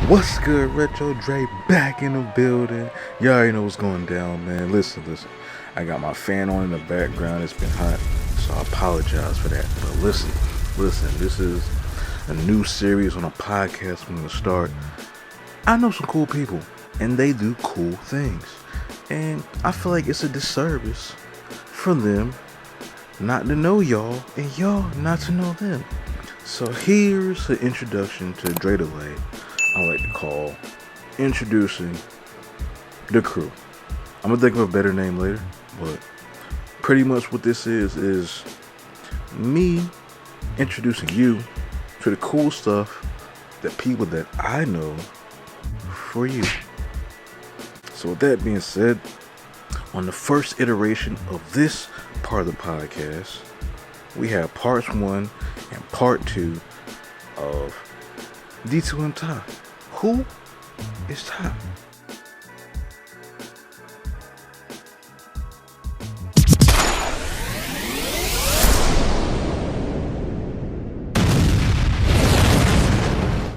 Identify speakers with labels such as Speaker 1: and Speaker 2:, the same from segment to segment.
Speaker 1: What's good, Retro Dre back in the building. You already know what's going down, man. Listen. I got my fan on in the background. It's been hot, so I apologize for that. But listen. This is a new series on a podcast from the start. I know some cool people, and they do cool things. And I feel like it's a disservice for them not to know y'all, and y'all not to know them. So here's an introduction to Dre Delay. I like to call introducing the crew. I'm gonna think of a better name later, but pretty much what this is me introducing you to the cool stuff that people that I know for you. So with that being said, on the first iteration of this part of the podcast, we have parts 1 and part 2 of D2 and Ty. Who is Ty?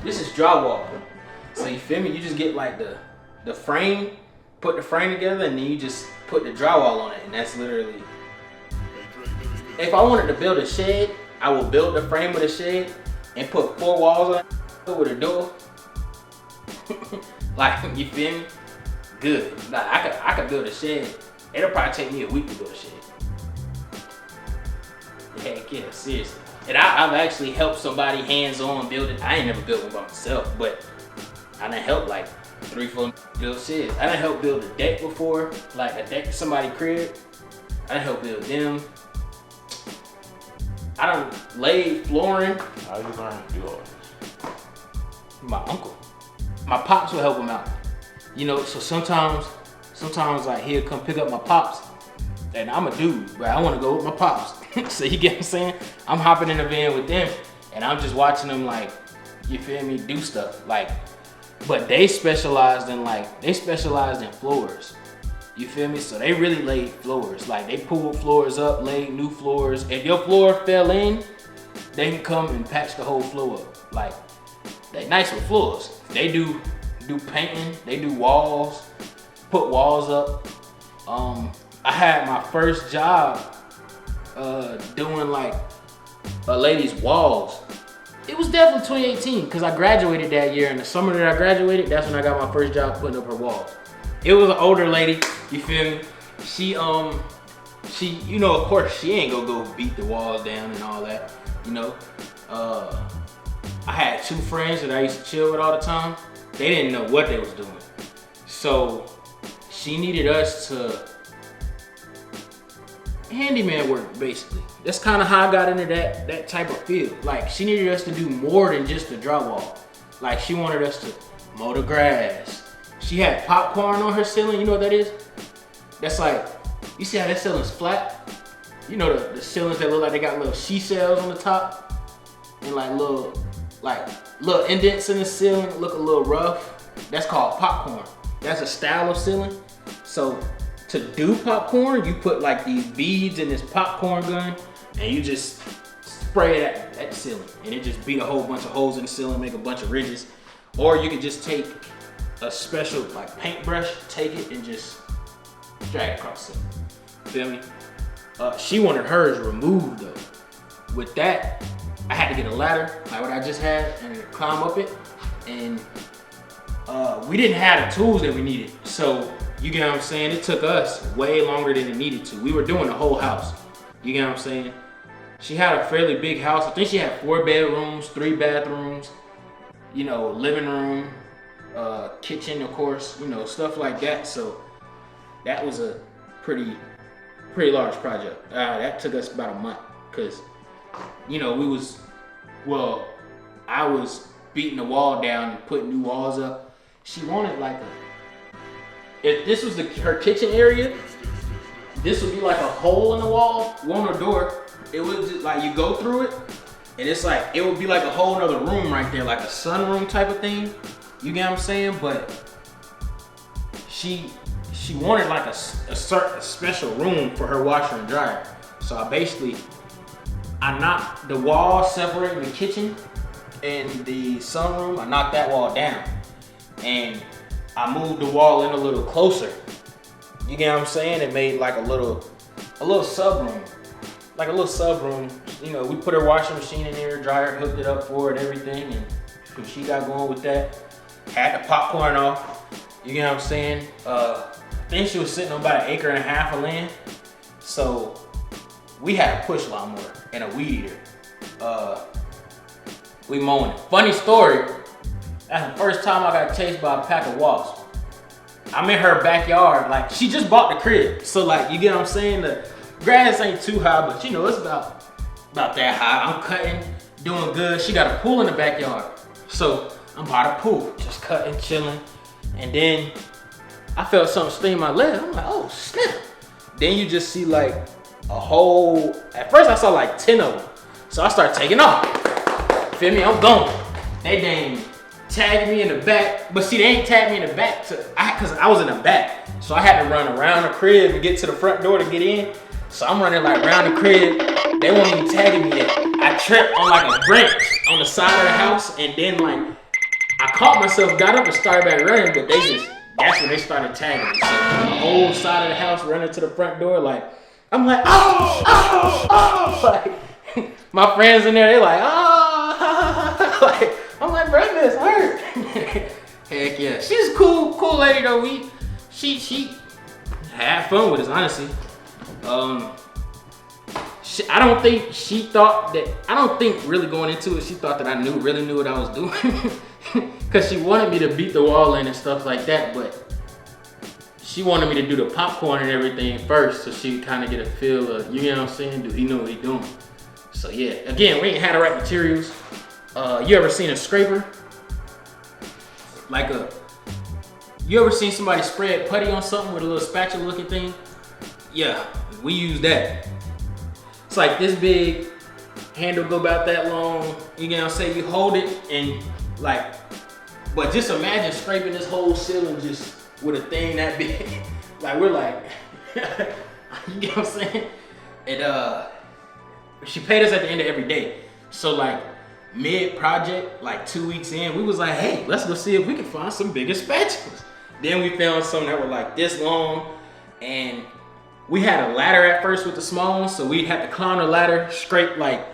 Speaker 2: This is drywall. So you feel me? You just get like the frame, put the frame together, and then you just put the drywall on it, and that's literally. If I wanted to build a shed, I will build the frame of the shed and put 4 walls on it with a door. Like, you feel me? Good. Like, I could build a shed. It'll probably take me a week to build a shed. Heck yeah, seriously. And I've actually helped somebody hands-on build it. I ain't never built one by myself, but I done helped like 3-4 build sheds. I done helped build a deck before, like a deck to somebody's crib. I done helped build them. I done laid flooring.
Speaker 3: How you learn to do all this?
Speaker 2: My uncle. My pops will help him out. You know, so sometimes like he'll come pick up my pops. And I'm a dude, but I want to go with my pops. So you get what I'm saying? I'm hopping in the van with them and I'm just watching them, like, you feel me, do stuff. Like, but they specialized in floors. You feel me? So they really laid floors. Like, they pulled floors up, laid new floors. If your floor fell in, they can come and patch the whole floor up. Like, they nice with floors. They do painting, they do walls, put walls up. I had my first job doing like a lady's walls. It was definitely 2018 because I graduated that year. In the summer that I graduated, that's when I got my first job putting up her walls. It was an older lady, you feel me? She, you know, of course, she ain't gonna go beat the walls down and all that, you know. I had 2 friends that I used to chill with all the time. They didn't know what they was doing. So she needed us to handyman work, basically. That's kind of how I got into that type of field. Like, she needed us to do more than just the drywall. Like, she wanted us to mow the grass. She had popcorn on her ceiling. You know what that is? That's like, you see how that ceiling's flat? You know the ceilings that look like they got little she-shells on the top? And like little indents in the ceiling that look a little rough. That's called popcorn. That's a style of ceiling. So to do popcorn, you put like these beads in this popcorn gun and you just spray it at the ceiling. And it just beat a whole bunch of holes in the ceiling, make a bunch of ridges. Or you could just take a special like paintbrush, take it and just drag it across the ceiling. Feel me? She wanted hers removed though. With that, I had to get a ladder, like what I just had, and climb up it. And we didn't have the tools that we needed. So, you get what I'm saying? It took us way longer than it needed to. We were doing the whole house. You get what I'm saying? She had a fairly big house. I think she had 4 bedrooms, 3 bathrooms, you know, living room, kitchen, of course, you know, stuff like that. So that was a pretty large project. That took us about a month because, you know, I was beating the wall down and putting new walls up. She wanted like if this was her kitchen area, this would be like a hole in the wall, one or door. It would just like, you go through it and it's like, it would be like a whole nother room right there, like a sunroom type of thing. You get what I'm saying? But she wanted like a special room for her washer and dryer. So I knocked the wall separating the kitchen and the sunroom. I knocked that wall down. and I moved the wall in a little closer. You get what I'm saying? It made like a little sub room. Like a little sub room. You know, we put her washing machine in there, dryer, hooked it up for her and everything, and she got going with that. Had the popcorn off. You get what I'm saying? I think she was sitting on about 1.5 acres of land. So we had a push lawnmower and a weed eater. We mowing it. Funny story. That's the first time I got chased by a pack of wasps. I'm in her backyard, like she just bought the crib. So like, you get what I'm saying? The grass ain't too high, but you know, it's about that high. I'm cutting, doing good. She got a pool in the backyard. So I'm by the pool, just cutting, chilling. And then I felt something sting my leg. I'm like, oh snap. Then you just see like a whole, at first I saw like 10 of them. So I start taking off. Feel me? I'm going. They dang tagged me in the back, but see, they ain't tagged me in the back cause I was in the back. So I had to run around the crib and get to the front door to get in. So I'm running like around the crib. They won't even tagging me yet. I tripped on like a branch on the side of the house, and then like I caught myself, got up and started back running, but that's when they started tagging me. So the whole side of the house running to the front door, like I'm like, oh, like my friends in there, they like, oh, like I'm like, bro, this hurt. Heck yeah, she's a cool lady though. She had fun with us, honestly. I don't think she thought that. I don't think really going into it, she thought that I really knew what I was doing. Cause she wanted me to beat the wall in and stuff like that, but she wanted me to do the popcorn and everything first, so she kind of get a feel of, you know what I'm saying? Do he know what he doing? So yeah, again, we ain't had the right materials. You ever seen a scraper? You ever seen somebody spread putty on something with a little spatula looking thing? Yeah, we use that. It's like this big, handle go about that long, you know what I'm saying? You hold it and like, but just imagine scraping this whole ceiling just with a thing that big. Like we're like, you get what I'm saying? And she paid us at the end of every day. So like mid-project, like 2 weeks in, we was like, hey, let's go see if we can find some bigger spatulas. Then we found some that were like this long, and we had a ladder at first with the small one, so we had to climb the ladder, scrape like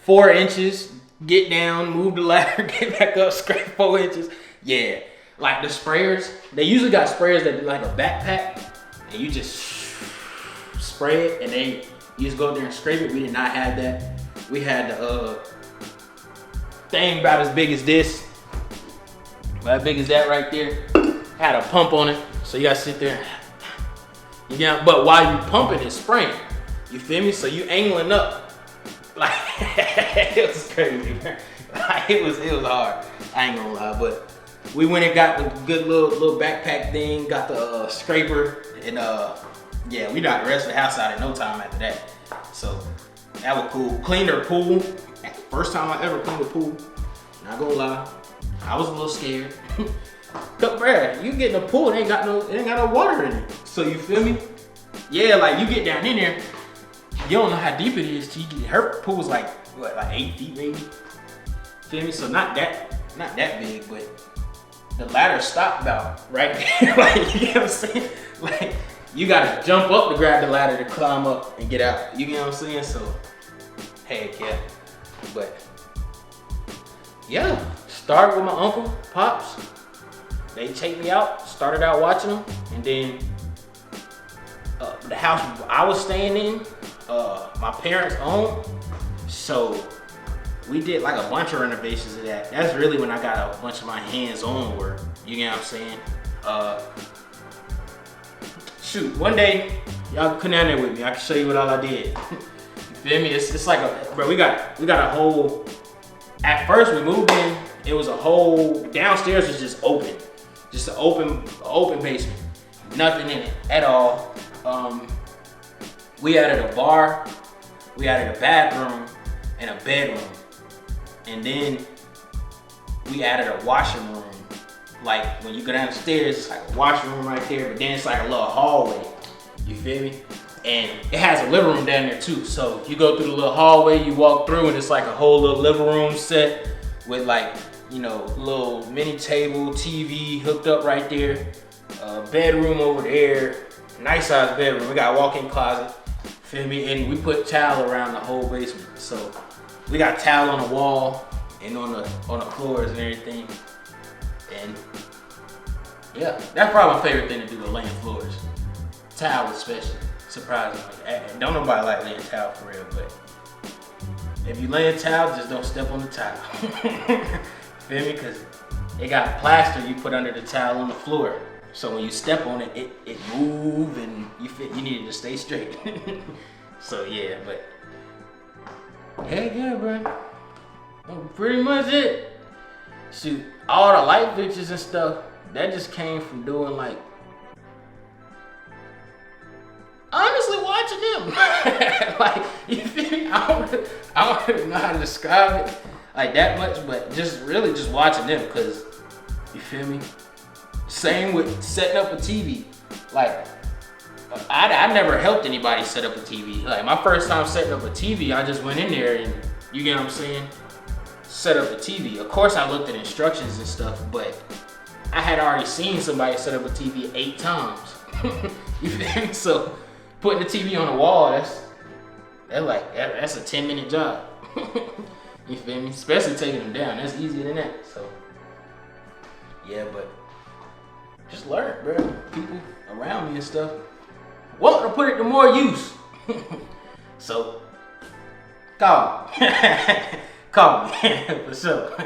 Speaker 2: 4 inches, get down, move the ladder, get back up, scrape 4 inches. Yeah, like the sprayers, they usually got sprayers that do like a backpack, and you just spray it, and then you just go up there and scrape it. We did not have that. We had the thing about as big as this, about as big as that right there. Had a pump on it, so you gotta sit there. Yeah, but while you pumping, it's spraying. You feel me? So you angling up, like it was crazy, man. Like, it was hard. I ain't gonna lie, but we went and got the good little backpack thing, got the scraper, and yeah, we got the rest of the house out in no time after that. So that was cool. Cleaned her pool. First time I ever cleaned a pool. Not gonna lie, I was a little scared. Cause bruh, you get in the pool, it ain't got no water in it. So you feel me? Yeah, like you get down in there, you don't know how deep it is till you get, her pool's like what, like 8 feet maybe? Feel me? So not that big, but the ladder stopped about right there. Like, you know what I'm saying? Like, you gotta jump up to grab the ladder to climb up and get out. You know what I'm saying? So, heck yeah. But yeah, started with my uncle, pops. They take me out, started out watching them, and then the house I was staying in, my parents owned, so we did like a bunch of renovations of that. That's really when I got a bunch of my hands-on work, you know what I'm saying? Shoot, one day, y'all come down there with me, I can show you what all I did. You feel me? It's like bro, we got a whole, at first we moved in, it was a whole, downstairs was just open. Just an open basement. Nothing in it at all. We added a bar, we added a bathroom, and a bedroom. And then we added a washing room. Like when you go downstairs, it's like a washing room right there, but then it's like a little hallway. You feel me? And it has a living room down there too. So you go through the little hallway, you walk through, and it's like a whole little living room set with like little mini table, TV hooked up right there. Bedroom over there. Nice size bedroom. We got a walk-in closet. Feel me? And we put towel around the whole basement. So we got towel on the wall and on the floors and everything. And yeah, that's probably my favorite thing to do, laying floors. Towel especially, surprisingly. Don't nobody like laying towel for real, but if you lay a towel, just don't step on the towel. Feel me? Because it got plaster you put under the towel on the floor. So when you step on it, it move and you need it to stay straight. So yeah, but heck yeah, bro. That's pretty much it. Shoot, all the light fixtures and stuff, that just came from doing like, honestly watching them. Like, you feel me? I don't really know how to describe it like that much, but just watching them, cause you feel me? Same with setting up a TV. Like, I never helped anybody set up a TV. Like, my first time setting up a TV, I just went in there and, you get what I'm saying? Set up a TV. Of course, I looked at instructions and stuff, but I had already seen somebody set up a TV 8 times. You feel me? So, putting the TV on the wall, that's a 10-minute job. You feel me? Especially taking them down. That's easier than that. So, yeah, but just learn, bro. People around me and stuff want to put it to more use. So, call me. Call me. For sure.